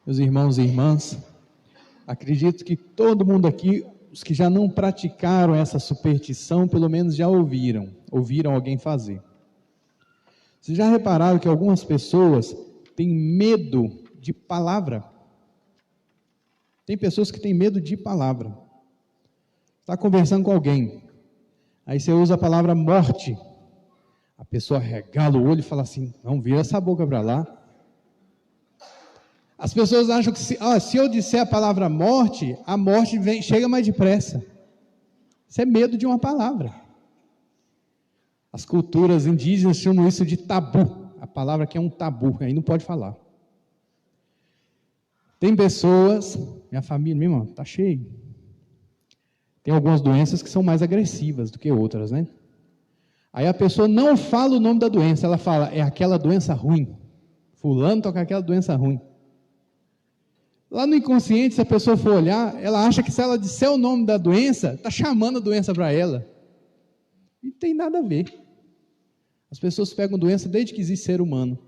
Meus irmãos e irmãs, acredito que todo mundo aqui, os que já não praticaram essa superstição, pelo menos já ouviram alguém fazer. Vocês já repararam que algumas pessoas têm medo de palavra? Tem pessoas que têm medo de palavra. Está conversando com alguém, aí você usa a palavra morte, a pessoa regala o olho e fala assim, não, vira essa boca para lá. As pessoas acham que se eu disser a palavra morte, a morte chega mais depressa. Isso é medo de uma palavra. As culturas indígenas chamam isso de tabu. A palavra que é um tabu, aí não pode falar. Tem pessoas, minha família, meu irmão, está cheio. Tem algumas doenças que são mais agressivas do que outras, né? Aí a pessoa não fala o nome da doença, ela fala, é aquela doença ruim. Fulano está com aquela doença ruim. Lá no inconsciente, se a pessoa for olhar, ela acha que se ela disser o nome da doença, está chamando a doença para ela. E não tem nada a ver. As pessoas pegam doença desde que existe ser humano.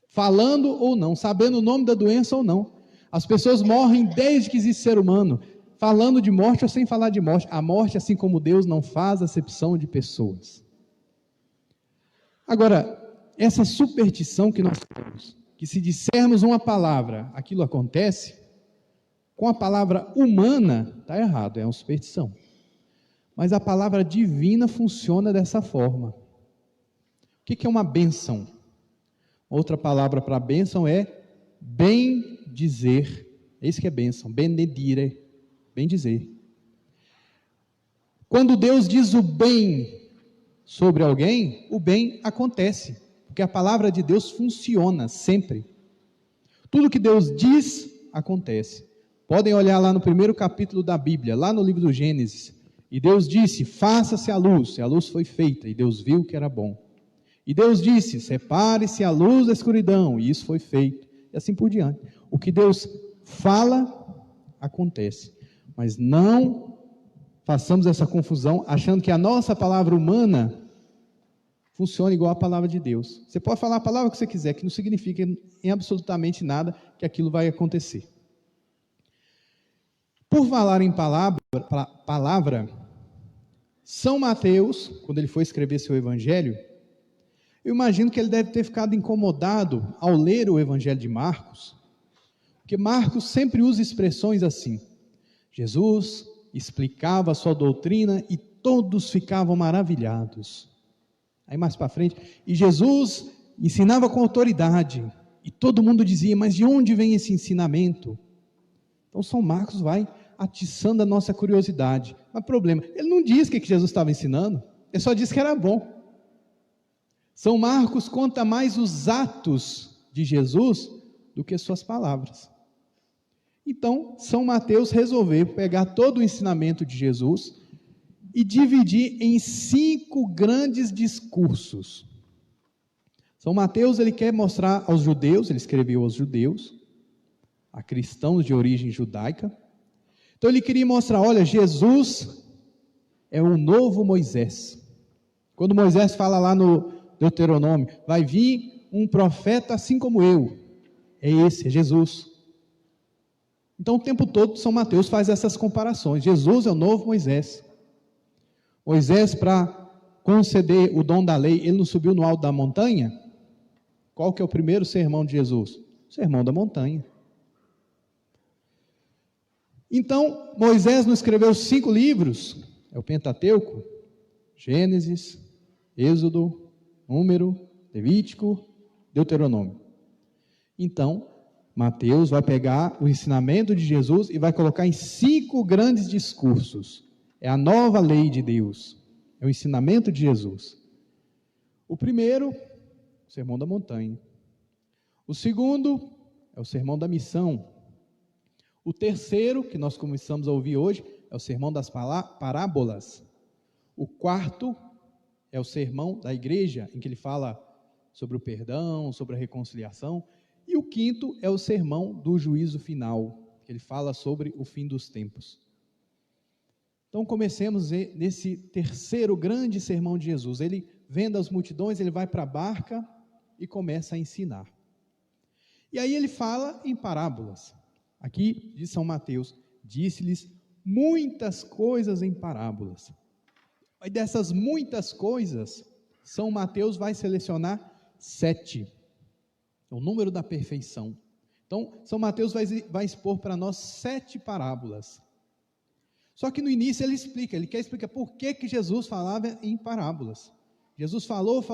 Falando ou não, sabendo o nome da doença ou não. As pessoas morrem desde que existe ser humano. Falando de morte ou sem falar de morte. A morte, assim como Deus, não faz acepção de pessoas. Agora, essa superstição que nós temos, que se dissermos uma palavra, aquilo acontece, com a palavra humana, está errado, é uma superstição. Mas a palavra divina funciona dessa forma. O que é uma bênção? Outra palavra para bênção é bem dizer. É isso que é bênção, benedire, bem dizer. Quando Deus diz o bem sobre alguém, o bem acontece. Porque a palavra de Deus funciona sempre. Tudo que Deus diz, acontece. Podem olhar lá no primeiro capítulo da Bíblia, lá no livro do Gênesis. E Deus disse, faça-se a luz. E a luz foi feita, e Deus viu que era bom. E Deus disse, separe-se a luz da escuridão. E isso foi feito. E assim por diante. O que Deus fala, acontece. Mas não façamos essa confusão, achando que a nossa palavra humana funciona igual a palavra de Deus. Você pode falar a palavra que você quiser, que não significa em absolutamente nada que aquilo vai acontecer. Por falar em palavra, São Mateus, quando ele foi escrever seu evangelho, eu imagino que ele deve ter ficado incomodado ao ler o evangelho de Marcos, porque Marcos sempre usa expressões assim. Jesus explicava a sua doutrina e todos ficavam maravilhados. Aí mais para frente, e Jesus ensinava com autoridade, e todo mundo dizia, mas de onde vem esse ensinamento? Então São Marcos vai atiçando a nossa curiosidade. Mas problema, ele não diz o que Jesus estava ensinando, ele só disse que era bom. São Marcos conta mais os atos de Jesus do que suas palavras. Então, São Mateus resolveu pegar todo o ensinamento de Jesus e dividir em 5 grandes discursos. São Mateus, ele quer mostrar aos judeus, ele escreveu aos judeus, a cristãos de origem judaica. Então ele queria mostrar, olha, Jesus é o novo Moisés. Quando Moisés fala lá no Deuteronômio, vai vir um profeta assim como eu. É esse, é Jesus. Então o tempo todo São Mateus faz essas comparações. Jesus é o novo Moisés. Moisés, para conceder o dom da lei, ele não subiu no alto da montanha? Qual que é o primeiro sermão de Jesus? O sermão da montanha. Então, Moisés não escreveu 5 livros, é o Pentateuco, Gênesis, Êxodo, Número, Levítico, Deuteronômio. Então, Mateus vai pegar o ensinamento de Jesus e vai colocar em 5 grandes discursos. É a nova lei de Deus, é o ensinamento de Jesus. O primeiro, o sermão da montanha. O segundo, é o sermão da missão. O terceiro, que nós começamos a ouvir hoje, é o sermão das parábolas. O quarto é o sermão da igreja, em que ele fala sobre o perdão, sobre a reconciliação. E o quinto é o sermão do juízo final, que ele fala sobre o fim dos tempos. Então comecemos nesse terceiro grande sermão de Jesus. Ele vendo as multidões, ele vai para a barca e começa a ensinar. E aí ele fala em parábolas. Aqui de São Mateus, disse-lhes muitas coisas em parábolas. Mas dessas muitas coisas, São Mateus vai selecionar 7. É o número da perfeição. Então, São Mateus vai expor para nós 7 parábolas. Só que no início ele quer explicar por que Jesus falava em parábolas. Jesus falou,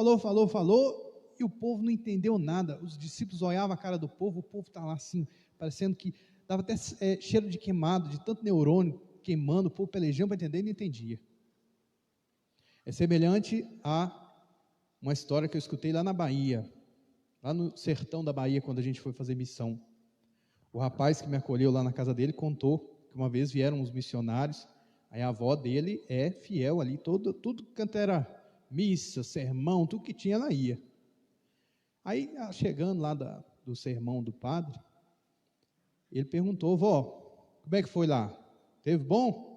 e o povo não entendeu nada. Os discípulos olhavam a cara do povo, o povo está lá assim, parecendo que dava até cheiro de queimado, de tanto neurônio queimando, o povo pelejando para entender e não entendia. É semelhante a uma história que eu escutei lá na Bahia, lá no sertão da Bahia, quando a gente foi fazer missão. O rapaz que me acolheu lá na casa dele contou que uma vez vieram uns missionários, aí a avó dele é fiel ali, tudo quanto era missa, sermão, tudo que tinha ela ia. Aí, chegando lá do sermão do padre, ele perguntou: vó, como é que foi lá? Teve bom?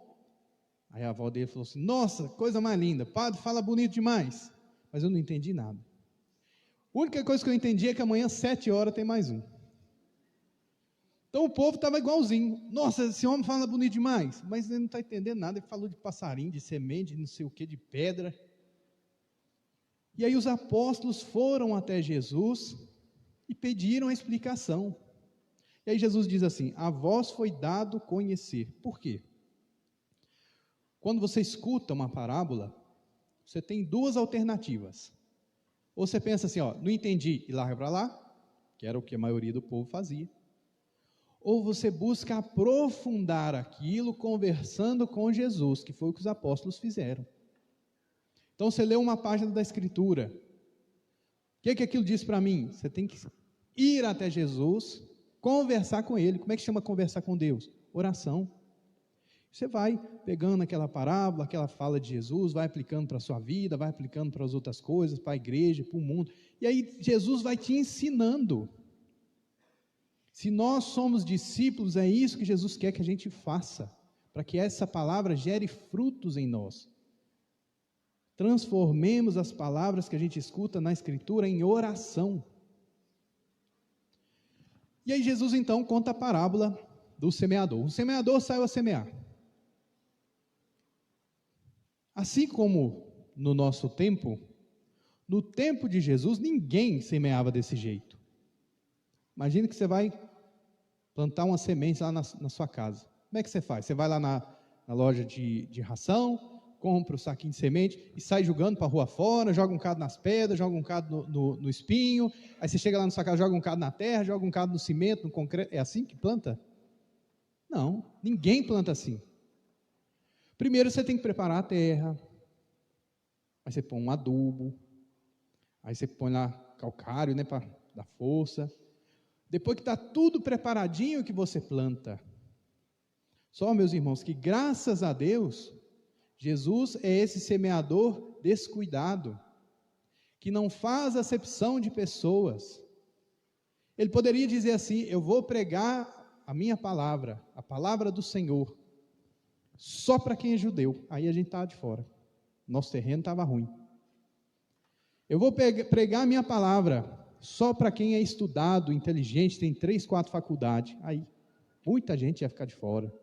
Aí a avó dele falou assim: nossa, coisa mais linda, padre fala bonito demais. Mas eu não entendi nada. A única coisa que eu entendi é que amanhã, 7 horas, tem mais um. Então o povo estava igualzinho. Nossa, esse homem fala bonito demais. Mas ele não está entendendo nada. Ele falou de passarinho, de semente, de não sei o que, de pedra. E aí os apóstolos foram até Jesus e pediram a explicação. E aí Jesus diz assim: a vós foi dado conhecer. Por quê? Quando você escuta uma parábola, você tem 2 alternativas. Ou você pensa assim, não entendi, e larga para lá, que era o que a maioria do povo fazia. Ou você busca aprofundar aquilo conversando com Jesus, que foi o que os apóstolos fizeram. Então você lê uma página da Escritura. O que aquilo diz para mim? Você tem que ir até Jesus, conversar com Ele. Como é que chama conversar com Deus? Oração. Você vai pegando aquela parábola, aquela fala de Jesus, vai aplicando para a sua vida, vai aplicando para as outras coisas, para a igreja, para o mundo. E aí Jesus vai te ensinando. Se nós somos discípulos, é isso que Jesus quer que a gente faça, para que essa palavra gere frutos em nós. Transformemos as palavras que a gente escuta na Escritura em oração. E aí Jesus então conta a parábola do semeador. O semeador saiu a semear. Assim como no nosso tempo, no tempo de Jesus, ninguém semeava desse jeito. Imagina que você vai plantar uma semente lá na sua casa. Como é que você faz? Você vai lá na loja de ração, compra o saquinho de semente e sai jogando para a rua fora, joga um cado nas pedras, joga um cado no espinho, aí você chega lá na sua casa, joga um cado na terra, joga um cado no cimento, no concreto. É assim que planta? Não, ninguém planta assim. Primeiro você tem que preparar a terra, aí você põe um adubo, aí você põe lá calcário, para dar força. Depois que está tudo preparadinho que você planta. Só, meus irmãos, que graças a Deus, Jesus é esse semeador descuidado, que não faz acepção de pessoas. Ele poderia dizer assim: eu vou pregar a minha palavra, a palavra do Senhor, só para quem é judeu. Aí a gente estava de fora, nosso terreno estava ruim. Eu vou pregar a minha palavra só para quem é estudado, inteligente, tem 3, 4 faculdades. Aí muita gente ia ficar de fora.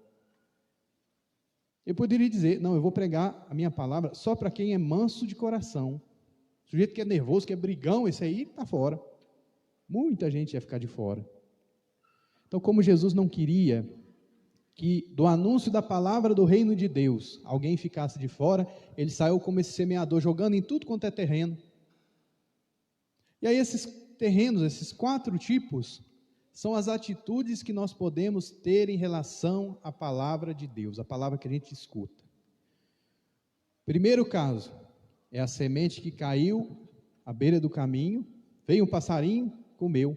Eu poderia dizer: não, eu vou pregar a minha palavra só para quem é manso de coração. O sujeito que é nervoso, que é brigão, esse aí está fora. Muita gente ia ficar de fora. Então, como Jesus não queria que do anúncio da palavra do reino de Deus alguém ficasse de fora, ele saiu como esse semeador, jogando em tudo quanto é terreno. E aí esses terrenos, esses 4 tipos, são as atitudes que nós podemos ter em relação à palavra de Deus, a palavra que a gente escuta. Primeiro caso, é a semente que caiu à beira do caminho, veio um passarinho, comeu.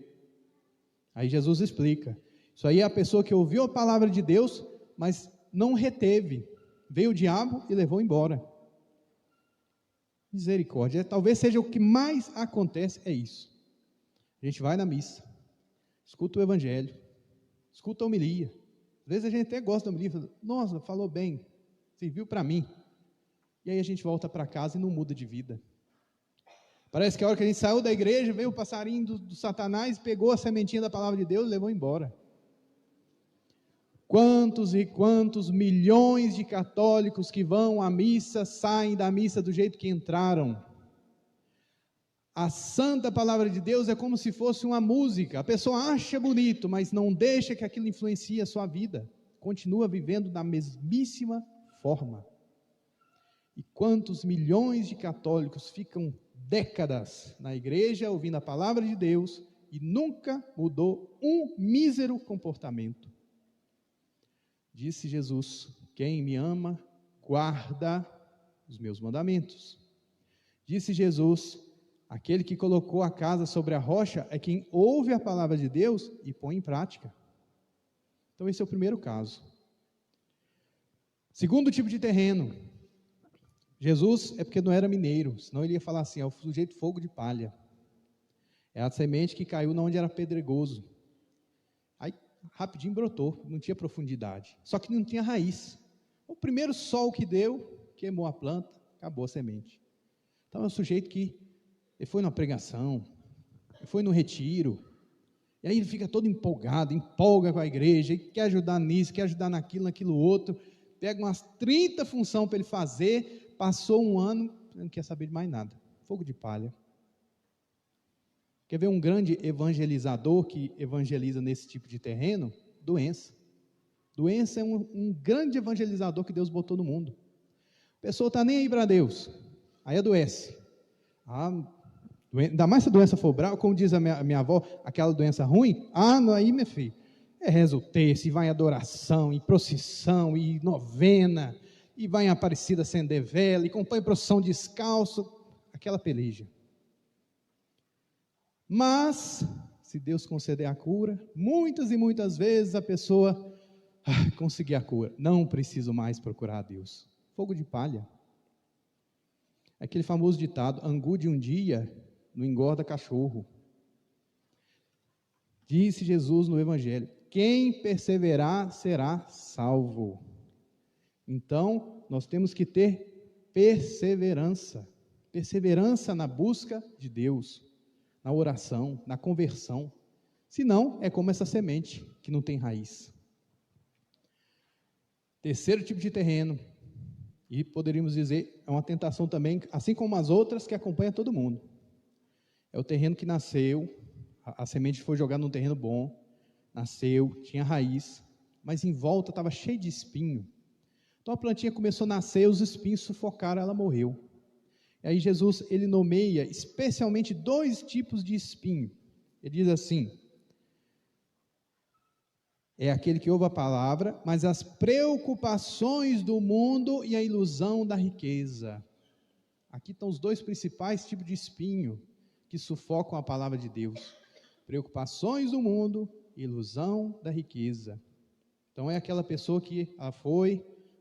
Aí Jesus explica: isso aí é a pessoa que ouviu a palavra de Deus, mas não reteve. Veio o diabo e levou embora. Misericórdia. Talvez seja o que mais acontece, é isso. A gente vai na missa, escuta o evangelho, escuta a homilia. Às vezes a gente até gosta da homilia, fala: nossa, falou bem, serviu para mim. E aí a gente volta para casa e não muda de vida. A Parece que a hora que a gente saiu da igreja, veio o passarinho do Satanás, pegou a sementinha da palavra de Deus e levou embora. Quantos e quantos milhões de católicos que vão à missa, saem da missa do jeito que entraram. A santa palavra de Deus é como se fosse uma música. A pessoa acha bonito, mas não deixa que aquilo influencie a sua vida. Continua vivendo da mesmíssima forma. E quantos milhões de católicos ficam décadas na igreja ouvindo a palavra de Deus e nunca mudou um mísero comportamento. Disse Jesus: quem me ama, guarda os meus mandamentos. Disse Jesus: aquele que colocou a casa sobre a rocha é quem ouve a palavra de Deus e põe em prática. Então esse é o primeiro caso. Segundo tipo de terreno. Jesus é porque não era mineiro, senão ele ia falar assim: é o sujeito fogo de palha. É a semente que caiu onde era pedregoso. Aí rapidinho brotou, não tinha profundidade, só que não tinha raiz. O primeiro sol que deu, queimou a planta, acabou a semente. Então é um sujeito que ele foi numa pregação, ele foi no retiro, e aí ele fica todo empolgado, empolga com a igreja, e quer ajudar nisso, quer ajudar naquilo outro, pega umas 30 funções para ele fazer. Passou um ano, não quer saber de mais nada. Fogo de palha. Quer ver um grande evangelizador que evangeliza nesse tipo de terreno? Doença. Doença é um grande evangelizador que Deus botou no mundo. A pessoa está nem aí para Deus, aí adoece. Ainda mais se a doença for brava, como diz a minha avó, aquela doença ruim, não, aí, meu filho, reza o terço, e vai em adoração, em procissão, e novena, e vai em Aparecida acender vela, e acompanha procissão descalço, aquela peleja. Mas, se Deus conceder a cura, muitas e muitas vezes a pessoa conseguir a cura, não preciso mais procurar a Deus. Fogo de palha. Aquele famoso ditado: angu de um dia não engorda cachorro. Disse Jesus no Evangelho: quem perseverar será salvo. Então, nós temos que ter perseverança. Perseverança na busca de Deus, na oração, na conversão. Senão, é como essa semente que não tem raiz. Terceiro tipo de terreno, e poderíamos dizer, é uma tentação também, assim como as outras, que acompanha todo mundo. É o terreno que nasceu, a semente foi jogada num terreno bom, nasceu, tinha raiz, mas em volta estava cheio de espinho. Então a plantinha começou a nascer, os espinhos sufocaram, ela morreu. E aí Jesus, ele nomeia especialmente 2 tipos de espinho. Ele diz assim: é aquele que ouve a palavra, mas as preocupações do mundo e a ilusão da riqueza. Aqui estão os 2 principais tipos de espinho que sufocam a palavra de Deus: preocupações do mundo, ilusão da riqueza. Então é aquela pessoa que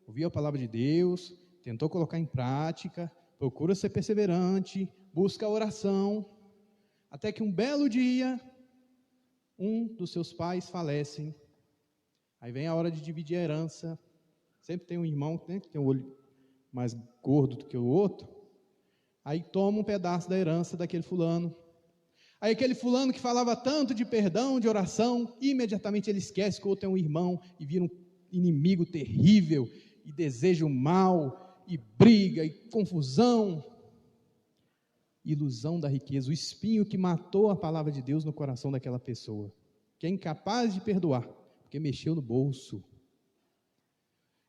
ouviu a palavra de Deus, tentou colocar em prática, procura ser perseverante, busca a oração, até que um belo dia, um dos seus pais falece. Aí vem a hora de dividir a herança. Sempre tem um irmão, né, que tem o olho mais gordo do que o outro. Aí toma um pedaço da herança daquele fulano. Aí aquele fulano que falava tanto de perdão, de oração, imediatamente ele esquece que o outro é um irmão e vira um inimigo terrível, e deseja o mal, e briga, e confusão. Ilusão da riqueza, o espinho que matou a palavra de Deus no coração daquela pessoa, que é incapaz de perdoar, porque mexeu no bolso.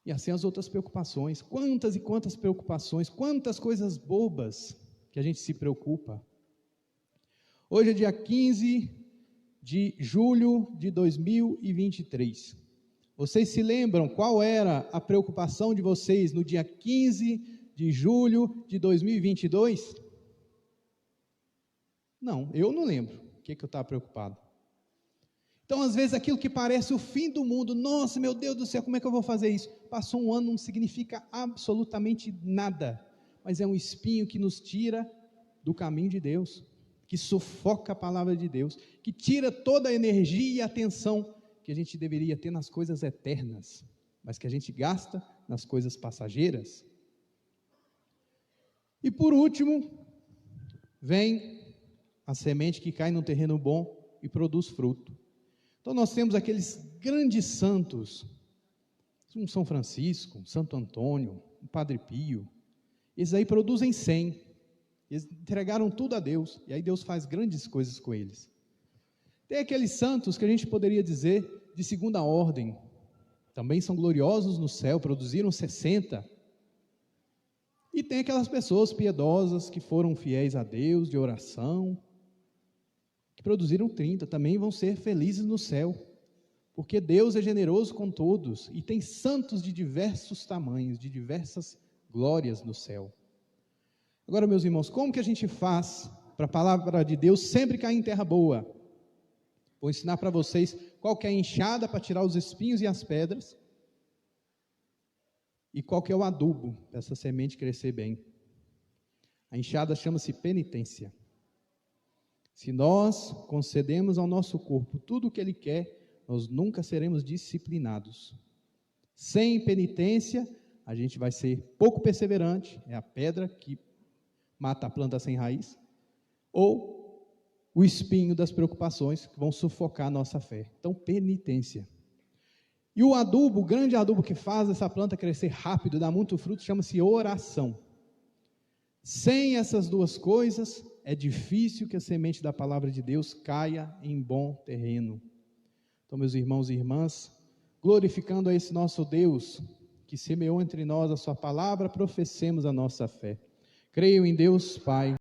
E assim as outras preocupações, quantas e quantas preocupações, quantas coisas bobas que a gente se preocupa. Hoje é dia 15 de julho de 2023. Vocês se lembram qual era a preocupação de vocês no dia 15 de julho de 2022? Não, eu não lembro o que eu estava preocupado. Então, às vezes, aquilo que parece o fim do mundo, nossa, meu Deus do céu, como é que eu vou fazer isso? Passou um ano, não significa absolutamente nada, mas é um espinho que nos tira do caminho de Deus, que sufoca a palavra de Deus, que tira toda a energia e atenção que a gente deveria ter nas coisas eternas, mas que a gente gasta nas coisas passageiras. E por último, vem a semente que cai num terreno bom e produz fruto. Então nós temos aqueles grandes santos, um São Francisco, um Santo Antônio, um Padre Pio. Eles aí produzem 100. Eles entregaram tudo a Deus, e aí Deus faz grandes coisas com eles. Tem aqueles santos que a gente poderia dizer de segunda ordem, também são gloriosos no céu, produziram 60. E tem aquelas pessoas piedosas que foram fiéis a Deus, de oração, que produziram 30, também vão ser felizes no céu, porque Deus é generoso com todos, e tem santos de diversos tamanhos, de diversas glórias no céu. Agora, meus irmãos, como que a gente faz para a palavra de Deus sempre cair em terra boa? Vou ensinar para vocês qual que é a enxada para tirar os espinhos e as pedras, e qual que é o adubo para essa semente crescer bem. A enxada chama-se penitência. Se nós concedemos ao nosso corpo tudo o que ele quer, nós nunca seremos disciplinados. Sem penitência, a gente vai ser pouco perseverante, é a pedra que mata a planta sem raiz, ou o espinho das preocupações que vão sufocar a nossa fé. Então, penitência. E o adubo, o grande adubo que faz essa planta crescer rápido, dar muito fruto, chama-se oração. Sem essas duas coisas, é difícil que a semente da palavra de Deus caia em bom terreno. Então, meus irmãos e irmãs, glorificando a esse nosso Deus, que semeou entre nós a sua palavra, professemos a nossa fé. Creio em Deus Pai,